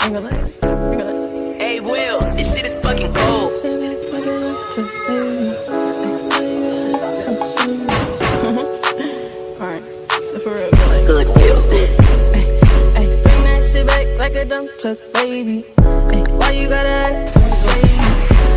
Hey, Will, this shit is fucking cold. Alright, so for real, like Good Will. bring that shit back like a dump truck, baby. Ay, why you gotta act so shady?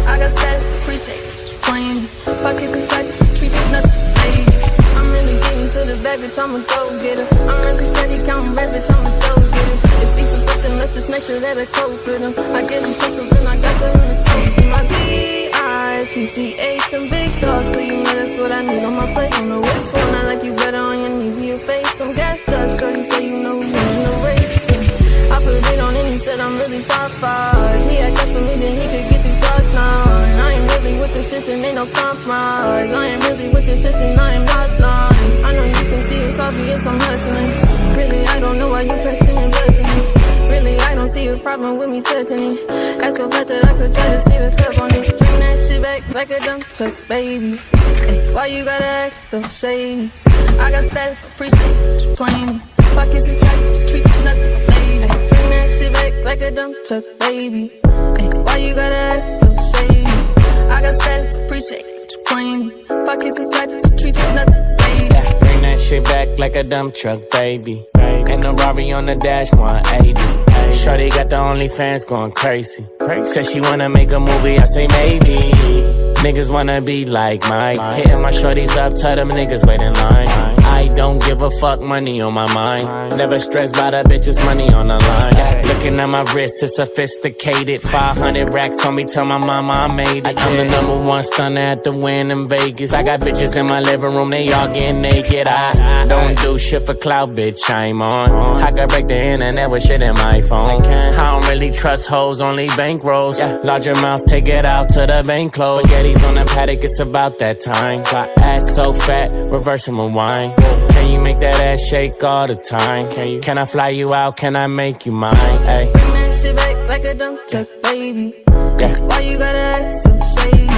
I got status to appreciate you playing me. Pockets inside, but you treat it nothing, baby. I'm really getting to the bag, bitch, I'ma go get her. I'm really steady counting rap, bitch, I'ma go get her. If these are fucking, let's just make sure that I cope for them. I get them pistol, then I got something to take. My DITCH, I'm big dog, so you know that's what I need on my plate. Don't know which one, I like you better on your knees or your face. I'm gassed up, shorty, so you know who in the race. I put it on him, he said I'm really top 5. He act up for me, then he could get the clock now. And I ain't really with the shits and ain't no compromise. I ain't really with the shits and I am not lying. I know you can see it's obvious I'm hustling. Really, I don't know why you questioning blessing me. Really, I don't see a problem with me touching it. That's so fat that I could try to see the cup on it. Bring that shit back like a dump truck, baby. Ay, why you gotta act so shady? I got status to appreciate you playing me. Pockets inside, but you treat you nothing, lady. Bring that shit back like a dump truck, baby. Ay, why you gotta act so shady? I got status to appreciate you playing me. Pockets inside, but you treat you nothing, lady. Bring that shit back like a dump truck, baby. And the Rari on the dash 180. Shorty got the OnlyFans going crazy. Said she wanna make a movie, I say maybe. Niggas wanna be like Mike. Hitting my shorties up, tell them niggas wait in line. I don't give a fuck, money on my mind. Never stressed by the bitches, money on the line. Looking at my wrist, it's sophisticated. 500 racks on me, tell my mama I made it. I'm the #1 stunner at the win in Vegas. I got bitches in my living room, they all getting naked. I don't do shit for clout, bitch, I'm on. I can break the internet with shit in my phone. I don't really trust hoes, only bankrolls. Large amounts, take it out to the bank close. Spaghetti's on the paddock, it's about that time. Got ass so fat, reverse and rewind. Can you make that ass shake all the time? Can I fly you out? Can I make you mine? Ay. Bring that shit back like a dump truck, baby. Why you gotta act so shady?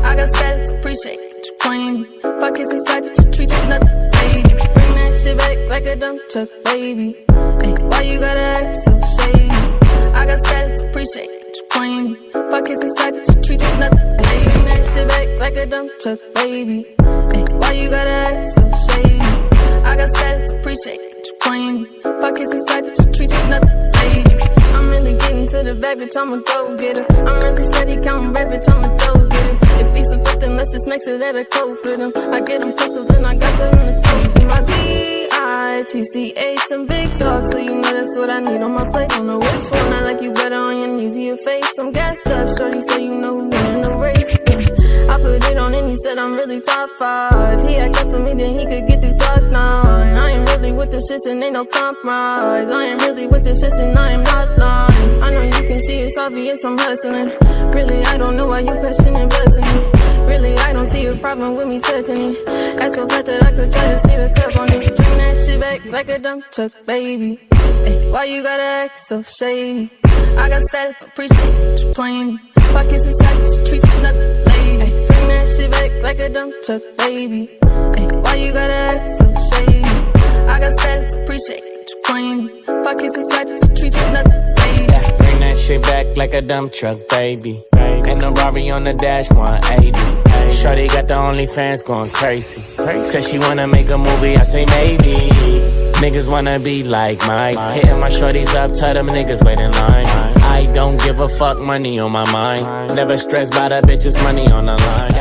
I got status to appreciate you playing me. Pockets inside, but you treat you nothing, lady. Bring that shit back like a dump truck, baby. Why you gotta act so shady? I got status to appreciate you playing me. Pockets inside, but you treat you nothing, lady. Bring that shit back like a dump truck, baby. Why you gotta act so shady? I got status to appreciate you playing me. Pockets inside, but you treat you nothing, lady. I'm really getting to the bag, bitch, I'ma go get her. I'm really steady counting rap, bitch, I'ma go get her. If he's a fit, then let's just make sure that I code for them. I get them pistol, then I got something to take. My DITCH, I'm big dog, so you know that's what I need on my plate. Don't know which one, I like you better on your knees or your face. I'm gassed up, shorty, so you know who in the race. I put it on him, he said I'm really top 5. He act up for me, then he could get this clock now. And I ain't really with the shits and ain't no compromise. I ain't really with the shits and I am not lying. I know you can see it's obvious I'm hustling. Really, I don't know why you questioning blessing me. Really, I don't see a problem with me touching it. That's so fat that I could try to see the cup on it. Bring that shit back like a dump truck, baby. Ay, why you gotta act so shady? I got status to appreciate you playing me. Pockets inside, but you treat you nothing, lady. Bring that shit back like a dump truck, baby. Why you gotta act so shady? I got status to appreciate you playing me. Pockets inside, but you treat you nothing, lady. Bring that shit back like a dump truck, baby. And the Rari on the dash 180. Shorty got the OnlyFans going crazy. Said she wanna make a movie, I say maybe. Niggas wanna be like Mike. Hitting my shorties up, tell them niggas wait in line. I don't give a fuck, money on my mind. Never stressed by the bitches, money on the line.